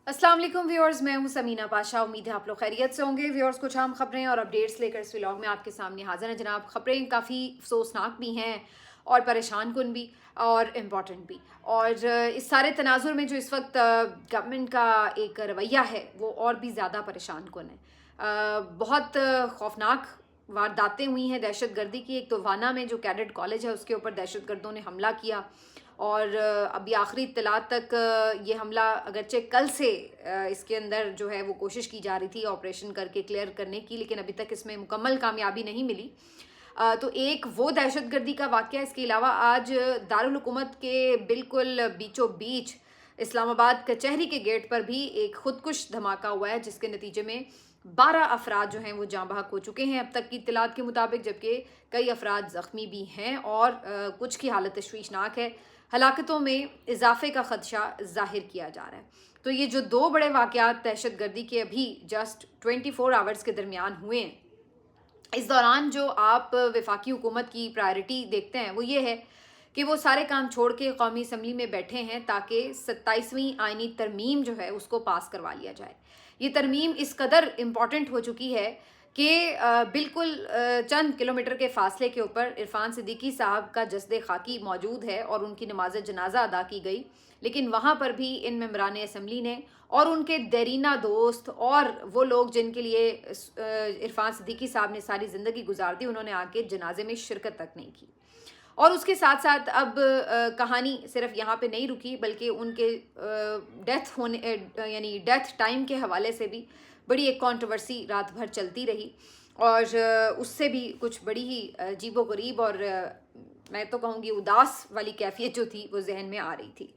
अस्सलाम वालेकुम व्यूअर्स, मैं हूं समीना पाशा। उम्मीद है आप लोग खैरियत से होंगे। व्यूअर्स, कुछ अहम खबरें और अपडेट्स लेकर इस व्लॉग में आपके सामने हाजिर हैं जनाब। खबरें काफ़ी अफसोसनाक भी हैं और परेशान कुन भी और इम्पॉर्टेंट भी। और इस सारे तनाजुर में जो इस वक्त गवर्नमेंट का एक रवैया है वो और भी ज़्यादा परेशान कुन है। बहुत खौफनाक वारदातें हुई हैं दहशत गर्दी की। एक तो वाना में जो कैडेट कॉलेज है उसके ऊपर दहशत गर्दों ने हमला किया और अभी आखिरी इत्तलात तक ये हमला अगरचे कल से इसके अंदर जो है वो कोशिश की जा रही थी ऑपरेशन करके क्लियर करने की, लेकिन अभी तक इसमें मुकम्मल कामयाबी नहीं मिली। तो एक वो दहशतगर्दी का वाक़या, इसके अलावा आज दारुल हुकूमत के बिल्कुल बीचों बीच इस्लामाबाद कचहरी के गेट पर भी एक खुदकुश धमाका हुआ है, जिसके नतीजे में 12 अफराद जो हैं वो जाँ बहक हो चुके हैं अब तक की इत्तलात के मुताबिक, जबकि कई अफराद ज़ख्मी भी हैं और कुछ की हालत तशवीशनाक है। हलाकतों में इजाफे का खदशा जाहिर किया जा रहा है। तो ये जो दो बड़े वाक़यात दहशत गर्दी के अभी जस्ट 24 आवर्स के दरमियान हुए हैं, इस दौरान जो आप वफाकी हुकूमत की प्रायोरिटी देखते हैं वो ये है कि वो सारे काम छोड़ के कौमी असम्बली में बैठे हैं ताकि 27वीं आइनी तरमीम जो है उसको पास करवा लिया जाए। ये तरमीम इस कदर इम्पॉर्टेंट हो चुकी है कि बिल्कुल चंद किलोमीटर के फासले के ऊपर इरफान सिद्दीकी साहब का जस्द खाकी मौजूद है और उनकी नमाज जनाजा अदा की गई, लेकिन वहाँ पर भी इन मेम्बरान असम्बली ने और उनके देरीना दोस्त और वो लोग जिनके लिए इरफान सिद्दीकी साहब ने सारी ज़िंदगी गुजार दी, उन्होंने आके जनाजे में शिरकत तक नहीं की। और उसके साथ साथ अब कहानी सिर्फ यहाँ पे नहीं रुकी, बल्कि उनके डेथ होने यानी डेथ टाइम के हवाले से भी बड़ी एक कंट्रोवर्सी रात भर चलती रही और उससे भी कुछ बड़ी ही अजीबो गरीब और मैं तो कहूँगी उदास वाली कैफियत जो थी वो जहन में आ रही थी।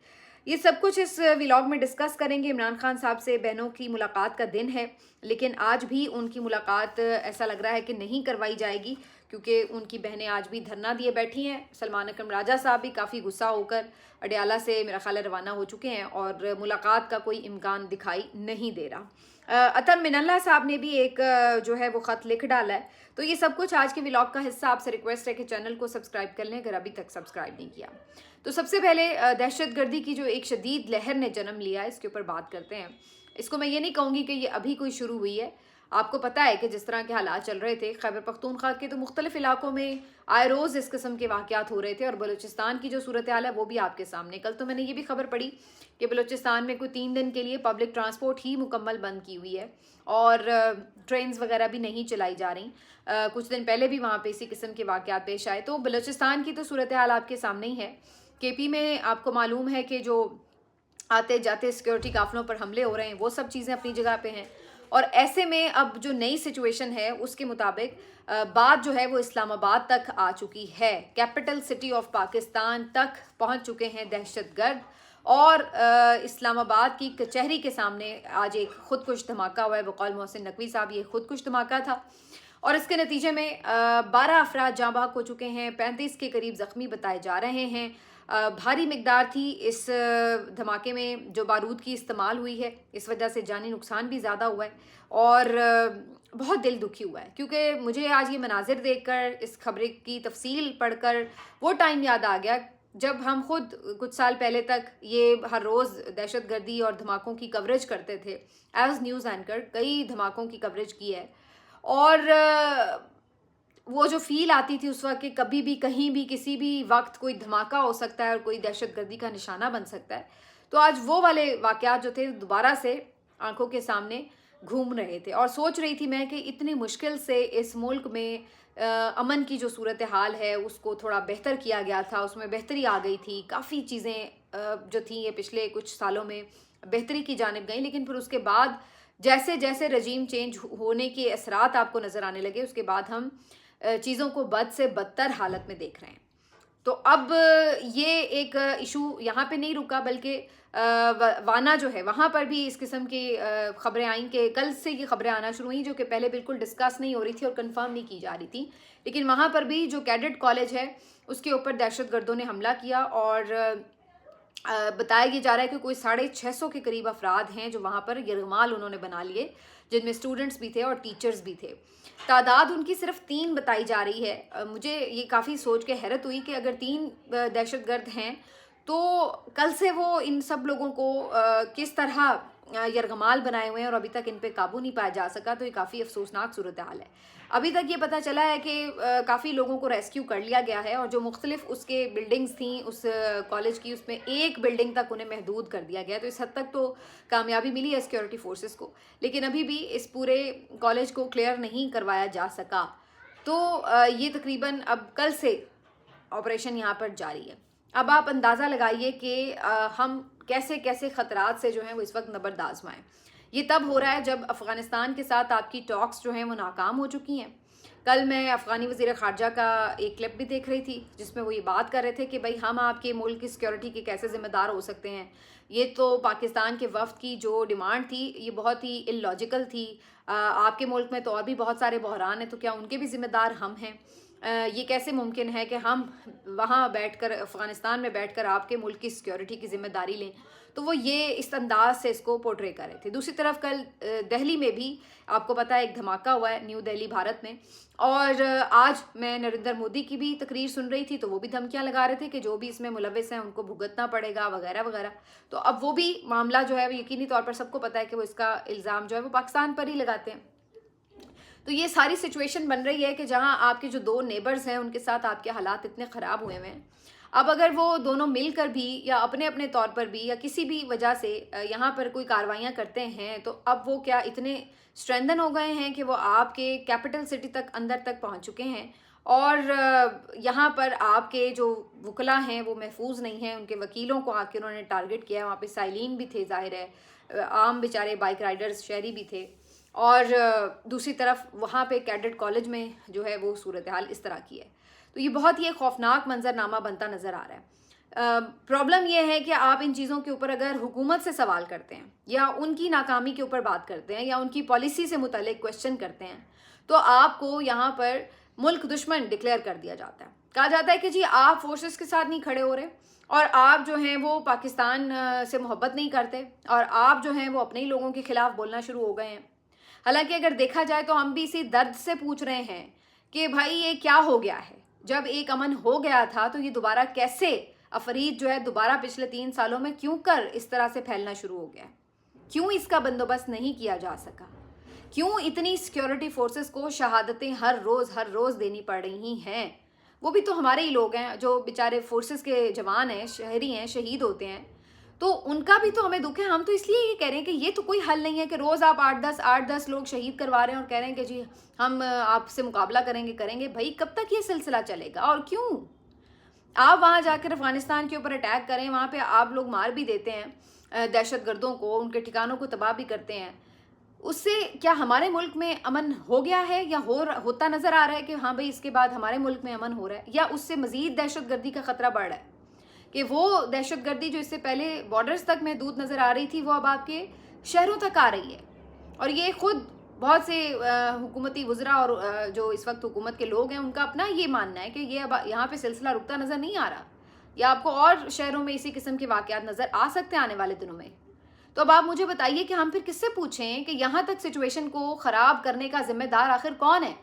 ये सब कुछ इस व्लॉग में डिस्कस करेंगे। इमरान खान साहब से बहनों की मुलाकात का दिन है, लेकिन आज भी उनकी मुलाकात ऐसा लग रहा है कि नहीं करवाई जाएगी, क्योंकि उनकी बहनें आज भी धरना दिए बैठी हैं। सलमान अकरम राजा साहब भी काफ़ी गुस्सा होकर अडयाला से मेरा ख्याल है रवाना हो चुके हैं और मुलाकात का कोई इम्कान दिखाई नहीं दे रहा। अतर मिनल्ला साहब ने भी एक जो है वो ख़त लिख डाला है। तो ये सब कुछ आज के व्लॉग का हिस्सा। आपसे रिक्वेस्ट है कि चैनल को सब्सक्राइब कर लें अगर अभी तक सब्सक्राइब नहीं किया। तो सबसे पहले दहशत गर्दी की जो एक शदीद लहर ने जन्म लिया है इसके ऊपर बात करते हैं। इसको मैं ये नहीं कहूँगी कि ये अभी कोई शुरू हुई है। आपको पता है कि जिस तरह के हालात चल रहे थे खैबर पख्तूनख्वा के, तो मुख्तलिफ इलाकों में आए रोज़ इस किस्म के वाक़यात हो रहे थे और बलूचिस्तान की जो सूरत हाल है वो भी आपके सामने। कल तो मैंने ये भी खबर पढ़ी कि बलूचिस्तान में कोई 3 दिन के लिए पब्लिक ट्रांसपोर्ट ही मुकम्मल बंद की हुई है और ट्रेन्स वगैरह भी नहीं चलाई जा रही। कुछ दिन पहले भी वहाँ पे इसी किस्म के वाक़यात पेश आए। तो बलूचिस्तान की तो सूरत हाल आपके सामने ही है। केपी में आपको मालूम है कि जो आते जाते सिक्योरिटी काफिलों पर हमले हो रहे हैं, वो सब चीज़ें अपनी जगह पे हैं। और ऐसे में अब जो नई सिचुएशन है उसके मुताबिक बात जो है वो इस्लामाबाद तक आ चुकी है। कैपिटल सिटी ऑफ पाकिस्तान तक पहुंच चुके हैं दहशतगर्द और इस्लामाबाद की कचहरी के सामने आज एक खुदकुश धमाका हुआ है। बकौल मोहसिन नकवी साहब, ये खुदकुश धमाका था और इसके नतीजे में 12 अफराद जाँ बहक हो चुके हैं, 35 के करीब ज़ख्मी बताए जा रहे हैं। भारी मिकदार थी इस धमाके में जो बारूद की इस्तेमाल हुई है, इस वजह से जानी नुकसान भी ज़्यादा हुआ है और बहुत दिल दुखी हुआ है, क्योंकि मुझे आज ये मनाजिर देखकर, इस खबर की तफसील पढ़कर वो टाइम याद आ गया जब हम खुद कुछ साल पहले तक ये हर रोज़ दहशत गर्दी और धमाकों की कवरेज करते थे। एज न्यूज़ एंकर कई धमाकों की कवरेज की है और वो जो फील आती थी उस वक्त कि कभी भी कहीं भी किसी भी वक्त कोई धमाका हो सकता है और कोई दहशतगर्दी का निशाना बन सकता है। तो आज वो वाले वाक़यात जो थे दोबारा से आंखों के सामने घूम रहे थे और सोच रही थी मैं कि इतनी मुश्किल से इस मुल्क में अमन की जो सूरत हाल है उसको थोड़ा बेहतर किया गया था, उसमें बेहतरी आ गई थी। काफ़ी चीज़ें जो थी ये पिछले कुछ सालों में बेहतरी की जानिब गई, लेकिन फिर उसके बाद जैसे जैसे रजीम चेंज होने के असरात आपको नज़र आने लगे, उसके बाद हम चीज़ों को बद से बदतर हालत में देख रहे हैं। तो अब ये एक इशू यहाँ पे नहीं रुका, बल्कि वाना जो है वहाँ पर भी इस किस्म की खबरें आई कि कल से ये खबरें आना शुरू हुई, जो कि पहले बिल्कुल डिस्कस नहीं हो रही थी और कंफर्म नहीं की जा रही थी। लेकिन वहाँ पर भी जो कैडेट कॉलेज है उसके ऊपर दहशतगर्दों ने हमला किया और बताया ये जा रहा है कि कोई 650 के करीब अफराद हैं जो वहाँ पर यरगमाल उन्होंने बना लिए, जिनमें स्टूडेंट्स भी थे और टीचर्स भी थे। तादाद उनकी सिर्फ 3 बताई जा रही है। मुझे ये काफ़ी सोच के हैरत हुई कि अगर 3 दहशतगर्द हैं तो कल से वो इन सब लोगों को किस तरह यरगमाल बनाए हुए हैं और अभी तक इन पे काबू नहीं पाया जा सका, तो ये काफ़ी अफसोसनाक सूरत हाल है। अभी तक ये पता चला है कि काफ़ी लोगों को रेस्क्यू कर लिया गया है और जो मुख्तलिफ उसके बिल्डिंग्स थी उस कॉलेज की, उसमें एक बिल्डिंग तक उन्हें महदूद कर दिया गया। तो इस हद तक तो कामयाबी मिली है सिक्योरिटी फोर्सेस को, लेकिन अभी भी इस पूरे कॉलेज को क्लियर नहीं करवाया जा सका। तो ये तकरीबन अब कल से ऑपरेशन यहाँ पर जारी है। अब आप अंदाज़ा लगाइए कि हम कैसे कैसे ख़तरात से जो हैं वो इस वक्त नबर्द आजमाएँ। ये तब हो रहा है जब अफ़गानिस्तान के साथ आपकी टॉक्स जो हैं वो नाकाम हो चुकी हैं। कल मैं अफ़गानी वज़ीर ख़ारजा का एक क्लिप भी देख रही थी जिसमें वो ये बात कर रहे थे कि भाई हम आपके मुल्क की सिक्योरिटी के कैसे ज़िम्मेदार हो सकते हैं। ये तो पाकिस्तान के वफ़द की जो डिमांड थी ये बहुत ही इलॉजिकल थी। आपके मुल्क में तो और भी बहुत सारे बहरान हैं, तो क्या उनके भी ज़िम्मेदार हम हैं? ये कैसे मुमकिन है कि हम वहाँ बैठकर अफ़गानिस्तान में बैठकर आपके मुल्क की सिक्योरिटी की ज़िम्मेदारी लें? तो वो ये इस अंदाज से इसको पोर्ट्रे कर रहे थे। दूसरी तरफ कल दिल्ली में भी आपको पता है एक धमाका हुआ है न्यू दिल्ली भारत में, और आज मैं नरेंद्र मोदी की भी तकरीर सुन रही थी तो वो भी धमकियां लगा रहे थे कि जो भी इसमें मुलविस हैं उनको भुगतना पड़ेगा वगैरह वगैरह। तो अब वो भी मामला जो है वो यकीनी तौर पर सबको पता है कि वो इसका इल्ज़ाम जो है वो पाकिस्तान पर ही लगाते हैं। तो ये सारी सिचुएशन बन रही है कि जहाँ आपके जो दो नेबर्स हैं उनके साथ आपके हालात इतने ख़राब हुए हैं। अब अगर वो दोनों मिलकर भी या अपने अपने तौर पर भी या किसी भी वजह से यहाँ पर कोई कार्रवाइयाँ करते हैं, तो अब वो क्या इतने स्ट्रेंथन हो गए हैं कि वो आपके कैपिटल सिटी तक अंदर तक पहुँच चुके हैं, और यहाँ पर आपके जो वकला हैं वो महफूज नहीं हैं। उनके वकीलों को आके उन्होंने टारगेट किया। वहाँ पे साइलिन भी थे, जाहिर है आम बेचारे बाइक राइडर्स शहरी भी थे, और दूसरी तरफ वहाँ पे कैडेट कॉलेज में जो है वो सूरत हाल इस तरह की है। तो ये बहुत ही खौफनाक मंजरनामा बनता नज़र आ रहा है। प्रॉब्लम ये है कि आप इन चीज़ों के ऊपर अगर हुकूमत से सवाल करते हैं या उनकी नाकामी के ऊपर बात करते हैं या उनकी पॉलिसी से मुतल्लिक क्वेश्चन करते हैं, तो आपको यहाँ पर मुल्क दुश्मन डिक्लेयर कर दिया जाता है। कहा जाता है कि जी आप फोर्सेस के साथ नहीं खड़े हो रहे, और आप जो हैं वो पाकिस्तान से मोहब्बत नहीं करते, और आप जो हैं वो अपने ही लोगों के खिलाफ बोलना शुरू हो गए हैं। हालांकि अगर देखा जाए तो हम भी इसी दर्द से पूछ रहे हैं कि भाई ये क्या हो गया है। जब एक अमन हो गया था तो ये दोबारा कैसे अफरीद जो है दोबारा पिछले 3 सालों में क्यों कर इस तरह से फैलना शुरू हो गया? क्यों इसका बंदोबस्त नहीं किया जा सका? क्यों इतनी सिक्योरिटी फोर्सेस को शहादतें हर रोज़ देनी पड़ रही हैं? वो भी तो हमारे ही लोग हैं जो बेचारे फोर्सेस के जवान हैं, शहरी हैं, शहीद होते हैं, तो उनका भी तो हमें दुख है। हम तो इसलिए ये कह रहे हैं कि ये तो कोई हल नहीं है कि रोज़ आप 8-10 लोग शहीद करवा रहे हैं और कह रहे हैं कि जी हम आपसे मुकाबला करेंगे। भाई कब तक ये सिलसिला चलेगा? और क्यों आप वहाँ जाकर अफ़गानिस्तान के ऊपर अटैक करें? वहाँ पे आप लोग मार भी देते हैं दहशतगर्दों को, उनके ठिकानों को तबाह भी करते हैं। उससे क्या हमारे मुल्क में अमन हो गया है या होता नज़र आ रहा है कि हाँ भाई इसके बाद हमारे मुल्क में अमन हो रहा है, या उससे मज़ीद दहशतगर्दी का ख़तरा बढ़ रहा है कि वो दहशतगर्दी जो इससे पहले बॉर्डर्स तक महदूद नज़र आ रही थी वो अब आपके शहरों तक आ रही है। और ये खुद बहुत से हुकूमती वज़रा और जो इस वक्त हुकूमत के लोग हैं उनका अपना ये मानना है कि ये अब यहाँ पे सिलसिला रुकता नज़र नहीं आ रहा, या आपको और शहरों में इसी किस्म के वाक़यात नज़र आ सकते हैं आने वाले दिनों में। तो अब आप मुझे बताइए कि हम फिर किससे पूछें कि यहाँ तक सिचुएशन को ख़राब करने का ज़िम्मेदार आखिर कौन है?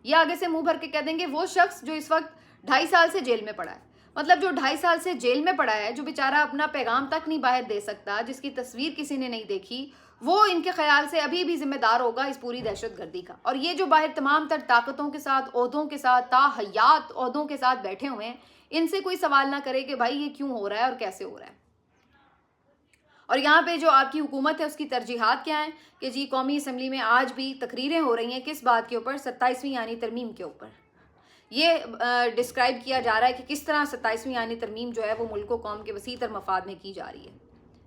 या आगे से मुंह भर के कह देंगे वो शख्स जो इस वक्त 2.5 साल से जेल में पड़ा है। मतलब जो 2.5 साल से जेल में पड़ा है, जो बेचारा अपना पैगाम तक नहीं बाहर दे सकता, जिसकी तस्वीर किसी ने नहीं देखी, वो इनके ख्याल से अभी भी जिम्मेदार होगा इस पूरी दहशतगर्दी का। और ये जो बाहर तमाम तर ताकतों के साथ, ओहदों के साथ, ताहयात ओहदों के साथ बैठे हुए हैं, इनसे कोई सवाल ना करे कि भाई ये क्यों हो रहा है और कैसे हो रहा है। और यहाँ पे जो आपकी हुकूमत है उसकी तरजीहात क्या हैं कि जी कौमी असम्बली में आज भी तकरीरें हो रही हैं किस बात के ऊपर? 27वीं यानी तरमीम के ऊपर। ये डिस्क्राइब किया जा रहा है कि किस तरह 27वीं यानी तरमीम जो है वो मुल्क कौम के वसी तर मफाद में की जा रही है,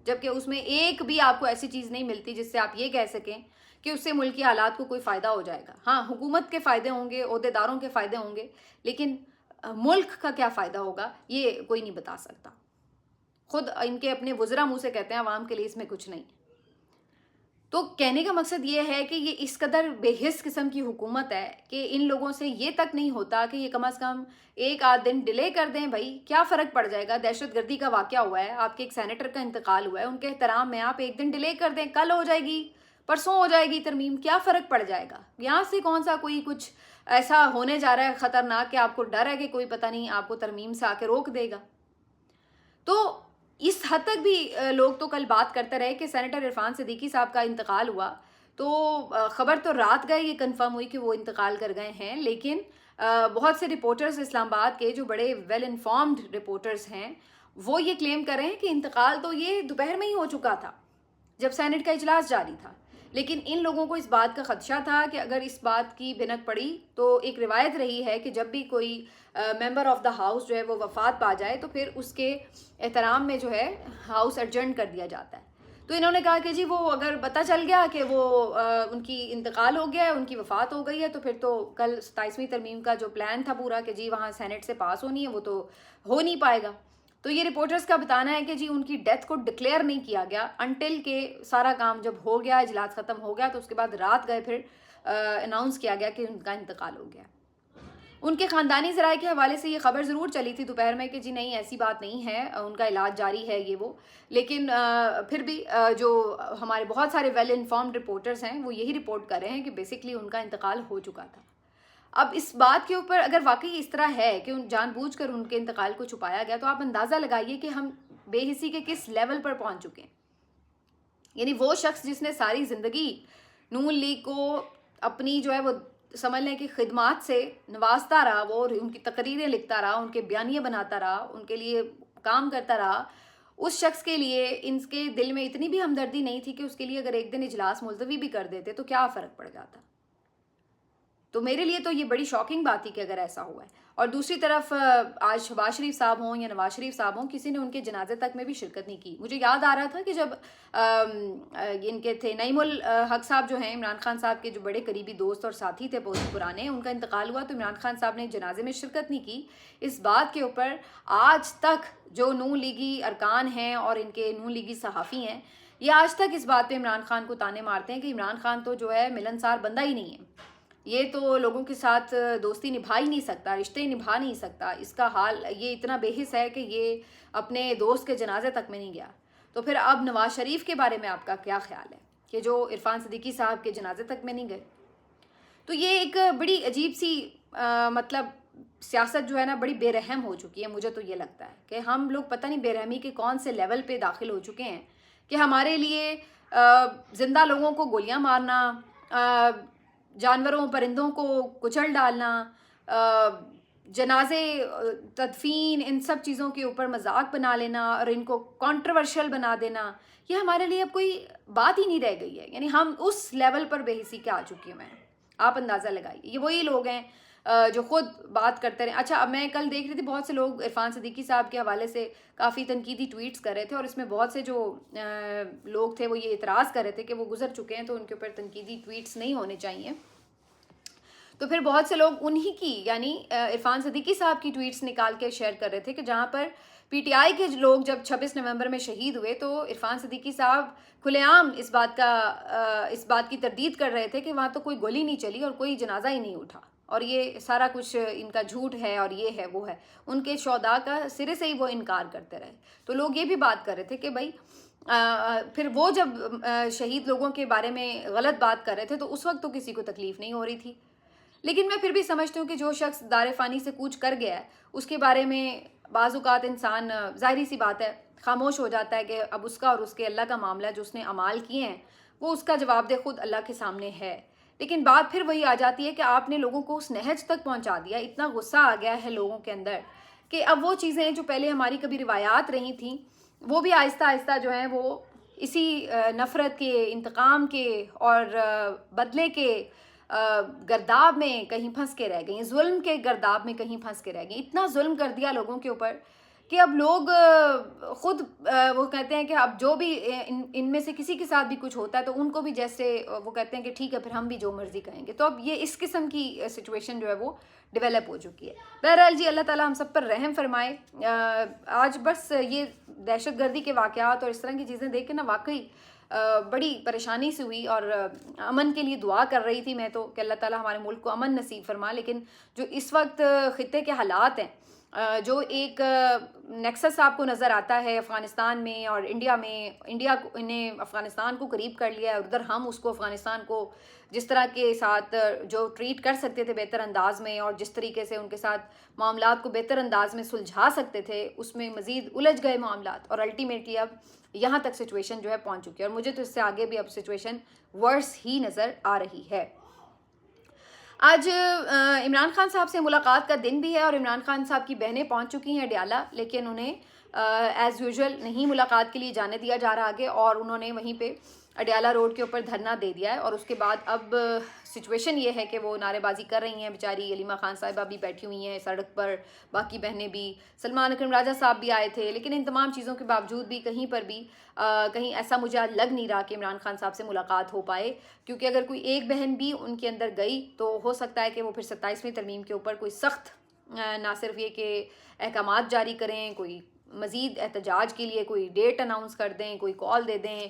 जबकि उसमें एक भी आपको ऐसी चीज़ नहीं मिलती जिससे आप ये कह सकें कि उससे मुल्क की हालात को कोई फ़ायदा हो जाएगा। हाँ, हुकूमत के फ़ायदे होंगे, ओहदेदारों के फ़ायदे होंगे, लेकिन मुल्क का क्या फ़ायदा होगा ये कोई नहीं बता सकता। खुद इनके अपने वज़रा मुँह से कहते हैं आवाम के लिए इसमें कुछ नहीं। तो कहने का मकसद ये है कि ये इस कदर बेहिस किस्म की हुकूमत है कि इन लोगों से ये तक नहीं होता कि ये कम से कम 1-8 दिन डिले कर दें। भाई क्या फ़र्क पड़ जाएगा? दहशतगर्दी का वाक़या हुआ है, आपके एक सेनेटर का इंतकाल हुआ है, उनके एहतराम में आप 1 दिन डिले कर दें, कल हो जाएगी, परसों हो जाएगी तरमीम, क्या फ़र्क पड़ जाएगा? यहाँ से कौन सा कोई कुछ ऐसा होने जा रहा है ख़तरनाक कि आपको डर है कि कोई पता नहीं आपको तरमीम से आके रोक देगा? तो اس حد تک بھی لوگ تو کل بات کرتے رہے کہ سینیٹر عرفان صدیقی صاحب کا انتقال ہوا تو خبر تو رات گئے یہ کنفرم ہوئی کہ وہ انتقال کر گئے ہیں، لیکن بہت سے رپورٹرز اسلام آباد کے جو بڑے ویل انفارمڈ رپورٹرز ہیں وہ یہ کلیم کر رہے ہیں کہ انتقال تو یہ دوپہر میں ہی ہو چکا تھا جب سینٹ کا اجلاس جاری تھا، لیکن ان لوگوں کو اس بات کا خدشہ تھا کہ اگر اس بات کی بھنک پڑی تو ایک روایت رہی ہے کہ جب بھی کوئی ممبر آف دا ہاؤس جو ہے وہ وفات پا جائے تو پھر اس کے احترام میں جو ہے ہاؤس ایڈجرن کر دیا جاتا ہے۔ تو انہوں نے کہا کہ جی وہ اگر پتہ چل گیا کہ وہ ان کی انتقال ہو گیا ہے، ان کی وفات ہو گئی ہے، تو پھر تو کل 27ویں ترمیم کا جو پلان تھا پورا کہ جی وہاں سینٹ سے پاس ہونی ہے وہ تو ہو نہیں پائے گا۔ تو یہ رپورٹرز کا بتانا ہے کہ جی ان کی ڈیتھ کو ڈکلیئر نہیں کیا گیا انٹل کہ سارا کام جب ہو گیا، اجلاس ختم ہو گیا، تو اس کے بعد رات گئے پھر اناؤنس کیا گیا کہ ان کا انتقال ہو گیا۔ ان کے خاندانی ذرائع کے حوالے سے یہ خبر ضرور چلی تھی دوپہر میں کہ جی نہیں ایسی بات نہیں ہے، ان کا علاج جاری ہے یہ وہ، لیکن پھر بھی جو ہمارے بہت سارے ویل انفارمڈ رپورٹرز ہیں وہ یہی رپورٹ کر رہے ہیں کہ بیسکلی ان کا انتقال ہو چکا تھا۔ اب اس بات کے اوپر اگر واقعی اس طرح ہے کہ جان بوجھ کر ان کے انتقال کو چھپایا گیا تو آپ اندازہ لگائیے کہ ہم بے حسی کے کس لیول پر پہنچ چکے ہیں۔ یعنی وہ شخص جس نے ساری زندگی نون لیگ کو اپنی جو ہے وہ سمجھ لیں کہ خدمات سے نوازتا رہا، وہ ان کی تقریریں لکھتا رہا، ان کے بیانیے بناتا رہا، ان کے لیے کام کرتا رہا، اس شخص کے لیے ان کے دل میں اتنی بھی ہمدردی نہیں تھی کہ اس کے لیے اگر ایک دن اجلاس ملتوی بھی کر دیتے تو کیا فرق پڑ جاتا۔ تو میرے لیے تو یہ بڑی شاکنگ بات تھی کہ اگر ایسا ہوا ہے۔ اور دوسری طرف آج شہباز شریف صاحب ہوں یا نواز شریف صاحب ہوں، کسی نے ان کے جنازے تک میں بھی شرکت نہیں کی۔ مجھے یاد آ رہا تھا کہ جب ان کے تھے نعیم الحق صاحب جو ہیں عمران خان صاحب کے جو بڑے قریبی دوست اور ساتھی تھے بہت پرانے، ان کا انتقال ہوا تو عمران خان صاحب نے جنازے میں شرکت نہیں کی۔ اس بات کے اوپر آج تک جو نون لیگی ارکان ہیں اور ان کے نون لیگی صحافی ہیں، یہ آج تک اس بات پہ عمران خان کو تانے مارتے ہیں کہ عمران خان تو جو ہے ملنسار بندہ ہی نہیں ہے، یہ تو لوگوں کے ساتھ دوستی نبھا ہی نہیں سکتا، رشتے نبھا نہیں سکتا، اس کا حال یہ اتنا بے حس ہے کہ یہ اپنے دوست کے جنازے تک میں نہیں گیا۔ تو پھر اب نواز شریف کے بارے میں آپ کا کیا خیال ہے کہ جو عرفان صدیقی صاحب کے جنازے تک میں نہیں گئے؟ تو یہ ایک بڑی عجیب سی مطلب سیاست جو ہے نا بڑی بے رحم ہو چکی ہے۔ مجھے تو یہ لگتا ہے کہ ہم لوگ پتہ نہیں بے رحمی کے کون سے لیول پہ داخل ہو چکے ہیں کہ ہمارے لیے زندہ لوگوں کو گولیاں مارنا، جانوروں پرندوں کو کچل ڈالنا، جنازے، تدفین، ان سب چیزوں کے اوپر مذاق بنا لینا اور ان کو کنٹروورشل بنا دینا، یہ ہمارے لیے اب کوئی بات ہی نہیں رہ گئی ہے۔ یعنی ہم اس لیول پر بے حسی کے آ چکی ہوں میں، آپ اندازہ لگائیے۔ یہ وہی لوگ ہیں جو خود بات کرتے رہے۔ اچھا، اب میں کل دیکھ رہی تھی بہت سے لوگ عرفان صدیقی صاحب کے حوالے سے کافی تنقیدی ٹویٹس کر رہے تھے، اور اس میں بہت سے جو لوگ تھے وہ یہ اعتراض کر رہے تھے کہ وہ گزر چکے ہیں تو ان کے اوپر تنقیدی ٹویٹس نہیں ہونے چاہیے۔ تو پھر بہت سے لوگ انہی کی یعنی عرفان صدیقی صاحب کی ٹویٹس نکال کے شیئر کر رہے تھے کہ جہاں پر پی ٹی آئی کے لوگ جب 26 نومبر میں شہید ہوئے تو عرفان صدیقی صاحب کھلے عام اس بات کی تردید کر رہے تھے کہ وہاں تو کوئی گولی نہیں چلی اور کوئی جنازہ ہی نہیں اٹھا، اور یہ سارا کچھ ان کا جھوٹ ہے اور یہ ہے وہ ہے۔ ان کے شہداء کا سرے سے ہی وہ انکار کرتے رہے۔ تو لوگ یہ بھی بات کر رہے تھے کہ بھائی پھر وہ جب شہید لوگوں کے بارے میں غلط بات کر رہے تھے تو اس وقت تو کسی کو تکلیف نہیں ہو رہی تھی، لیکن میں پھر بھی سمجھتی ہوں کہ جو شخص دار فانی سے کوچ کر گیا ہے اس کے بارے میں بعض اوقات انسان ظاہری سی بات ہے خاموش ہو جاتا ہے کہ اب اس کا اور اس کے اللہ کا معاملہ جو اس نے اعمال کیے ہیں وہ اس کا جواب دہ خود اللہ کے سامنے ہے۔ لیکن بات پھر وہی آ جاتی ہے کہ آپ نے لوگوں کو اس نہج تک پہنچا دیا، اتنا غصہ آ گیا ہے لوگوں کے اندر کہ اب وہ چیزیں جو پہلے ہماری کبھی روایات رہی تھیں وہ بھی آہستہ آہستہ جو ہیں وہ اسی نفرت کے، انتقام کے اور بدلے کے گرداب میں کہیں پھنس کے رہ گئی، ظلم کے گرداب میں کہیں پھنس کے رہ گئی۔ اتنا ظلم کر دیا لوگوں کے اوپر کہ اب لوگ خود وہ کہتے ہیں کہ اب جو بھی ان میں سے کسی کے ساتھ بھی کچھ ہوتا ہے تو ان کو بھی جیسے وہ کہتے ہیں کہ ٹھیک ہے پھر ہم بھی جو مرضی کہیں گے۔ تو اب یہ اس قسم کی سچویشن جو ہے وہ ڈیولپ ہو چکی ہے۔ بہرحال جی اللہ تعالیٰ ہم سب پر رحم فرمائے۔ آج بس یہ دہشت گردی کے واقعات اور اس طرح کی چیزیں دیکھ کے نا واقعی بڑی پریشانی سے ہوئی، اور امن کے لیے دعا کر رہی تھی میں تو کہ اللہ تعالیٰ ہمارے ملک کو امن نصیب فرما۔ لیکن جو اس وقت خطے کے حالات ہیں جو ایک نیکسس آپ کو نظر آتا ہے افغانستان میں اور انڈیا میں، انڈیا نے افغانستان کو قریب کر لیا ہے، اور ادھر ہم اس کو افغانستان کو جس طرح کے ساتھ جو ٹریٹ کر سکتے تھے بہتر انداز میں، اور جس طریقے سے ان کے ساتھ معاملات کو بہتر انداز میں سلجھا سکتے تھے، اس میں مزید الجھ گئے معاملات، اور الٹیمیٹلی اب یہاں تک سچویشن جو ہے پہنچ چکی ہے، اور مجھے تو اس سے آگے بھی اب سچویشن ورس ہی نظر آ رہی ہے۔ آج عمران خان صاحب سے ملاقات کا دن بھی ہے، اور عمران خان صاحب کی بہنیں پہنچ چکی ہیں اڈیالہ، لیکن انہیں ایز یوزول نہیں ملاقات کے لیے جانے دیا جا رہا آگے، اور انہوں نے وہیں پہ اڈیالہ روڈ کے اوپر دھرنا دے دیا ہے، اور اس کے بعد اب سچویشن یہ ہے کہ وہ نعرے بازی کر رہی ہیں بیچاری، علیمہ خان صاحبہ بھی بیٹھی ہوئی ہیں سڑک پر، باقی بہنیں بھی، سلمان اکرم راجہ صاحب بھی آئے تھے، لیکن ان تمام چیزوں کے باوجود بھی کہیں پر بھی کہیں ایسا مجھے لگ نہیں رہا کہ عمران خان صاحب سے ملاقات ہو پائے، کیونکہ اگر کوئی ایک بہن بھی ان کے اندر گئی تو ہو سکتا ہے کہ وہ پھر 27ویں ترمیم کے اوپر کوئی سخت نہ صرف یہ کہ احکامات جاری کریں، کوئی مزید احتجاج کے لیے کوئی ڈیٹ اناؤنس کر دیں، کوئی کال دے دیں،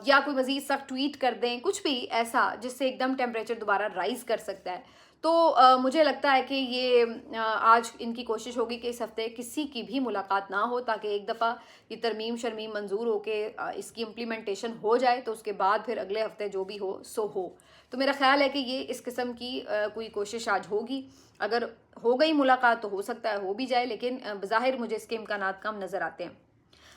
یا کوئی مزید سخت ٹویٹ کر دیں، کچھ بھی ایسا جس سے ایک دم ٹیمپریچر دوبارہ رائز کر سکتا ہے۔ تو مجھے لگتا ہے کہ یہ آج ان کی کوشش ہوگی کہ اس ہفتے کسی کی بھی ملاقات نہ ہو، تاکہ ایک دفعہ یہ ترمیم شرمیم منظور ہو کے اس کی امپلیمنٹیشن ہو جائے، تو اس کے بعد پھر اگلے ہفتے جو بھی ہو سو ہو۔ تو میرا خیال ہے کہ یہ اس قسم کی کوئی کوشش آج ہوگی، اگر ہو گئی ملاقات تو ہو سکتا ہے ہو بھی جائے، لیکن بظاہر مجھے اس کے امکانات کم نظر آتے ہیں۔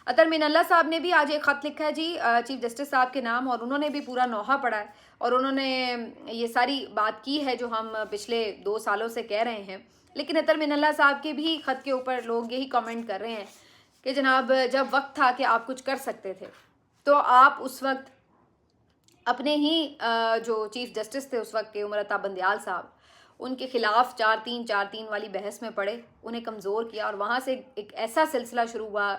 اطہر مین اللہ صاحب نے بھی آج ایک خط لکھا ہے جی چیف جسٹس صاحب کے نام، اور انہوں نے بھی پورا نوحہ پڑھا ہے، اور انہوں نے یہ ساری بات کی ہے جو ہم پچھلے 2 سالوں سے کہہ رہے ہیں، لیکن اطہر مین اللہ صاحب کے بھی خط کے اوپر لوگ یہی کامنٹ کر رہے ہیں کہ جناب جب وقت تھا کہ آپ کچھ کر سکتے تھے تو آپ اس وقت اپنے ہی جو چیف جسٹس تھے اس وقت کے عمر عطا بندیال صاحب، ان کے خلاف 4-3 والی بحث میں پڑے، انہیں کمزور کیا، اور وہاں سے ایک ایسا سلسلہ شروع ہوا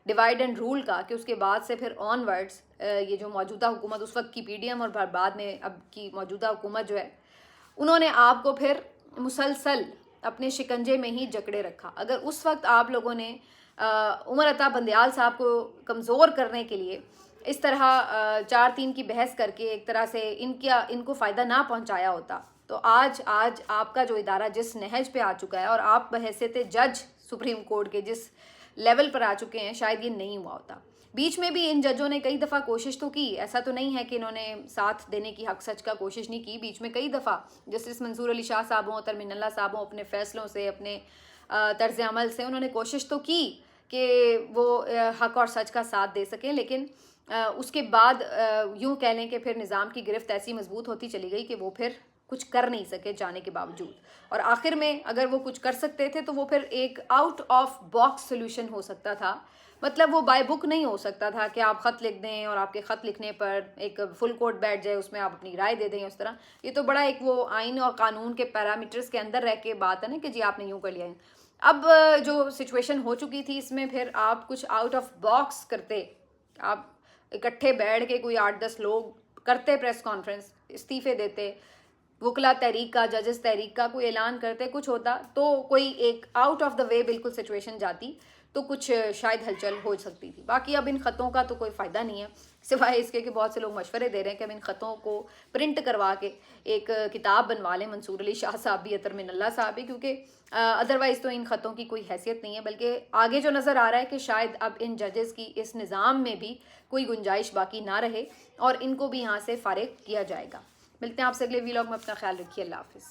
ڈیوائڈ اینڈ رول کا، کہ اس کے بعد سے پھر آن ورڈز یہ جو موجودہ حکومت اس وقت کی پی ڈی ایم اور بعد میں اب کی موجودہ حکومت جو ہے، انہوں نے آپ کو پھر مسلسل اپنے شکنجے میں ہی جکڑے رکھا۔ اگر اس وقت آپ لوگوں نے عمر عطا بندیال صاحب کو کمزور کرنے کے لیے اس طرح 4-3 کی بحث کر کے ایک طرح سے ان کو فائدہ نہ پہنچایا ہوتا، تو آج آپ کا جو ادارہ جس نہج پہ آ چکا ہے، اور آپ بحیثیت جج سپریم کورٹ کے جس لیول پر آ چکے ہیں، شاید یہ نہیں ہوا ہوتا۔ بیچ میں بھی ان ججوں نے کئی دفعہ کوشش تو کی، ایسا تو نہیں ہے کہ انہوں نے ساتھ دینے کی حق سچ کا کوشش نہیں کی، بیچ میں کئی دفعہ جسٹس منصور علی شاہ صاحب ہوں، اطہر مین اللہ صاحب ہوں، اپنے فیصلوں سے، اپنے طرز عمل سے انہوں نے کوشش تو کی کہ وہ حق اور سچ کا ساتھ دے سکیں، لیکن اس کے بعد یوں کہہ لیں کہ پھر نظام کی گرفت ایسی مضبوط ہوتی چلی گئی کہ وہ پھر کچھ کر نہیں سکے جانے کے باوجود، اور آخر میں اگر وہ کچھ کر سکتے تھے تو وہ پھر ایک آؤٹ آف باکس سولوشن ہو سکتا تھا، مطلب وہ بائی بک نہیں ہو سکتا تھا کہ آپ خط لکھ دیں اور آپ کے خط لکھنے پر ایک فل کوٹ بیٹھ جائے، اس میں آپ اپنی رائے دے دیں اس طرح۔ یہ تو بڑا ایک وہ آئین اور قانون کے پیرامیٹرز کے اندر رہ کے بات ہے نا کہ جی آپ نے یوں کر لیا ہے۔ اب جو سچویشن ہو چکی تھی اس میں پھر آپ کچھ آؤٹ آف باکس کرتے، آپ اکٹھے بیٹھ کے کوئی 8-10 لوگ کرتے پریس کانفرنس، استعفے دیتے، وکلا تحریک کا، ججز تحریک کا کوئی اعلان کرتے، کچھ ہوتا تو کوئی ایک آؤٹ آف دا وے بالکل سچویشن جاتی تو کچھ شاید ہلچل ہو سکتی تھی۔ باقی اب ان خطوں کا تو کوئی فائدہ نہیں ہے، سوائے اس کے کہ بہت سے لوگ مشورے دے رہے ہیں کہ ہم ان خطوں کو پرنٹ کروا کے ایک کتاب بنوا لیں، منصور علی شاہ صاحب بھی، اطہر مین اللہ صاحب بھی، کیونکہ ادروائز تو ان خطوں کی کوئی حیثیت نہیں ہے، بلکہ آگے جو نظر آ رہا ہے کہ شاید اب ان ججز کی اس نظام میں بھی کوئی گنجائش باقی نہ رہے، اور ان کو بھی یہاں سے فارغ کیا جائے گا۔ ملتے ہیں آپ سے اگلے ویلاگ میں، اپنا خیال رکھیے، اللہ حافظ۔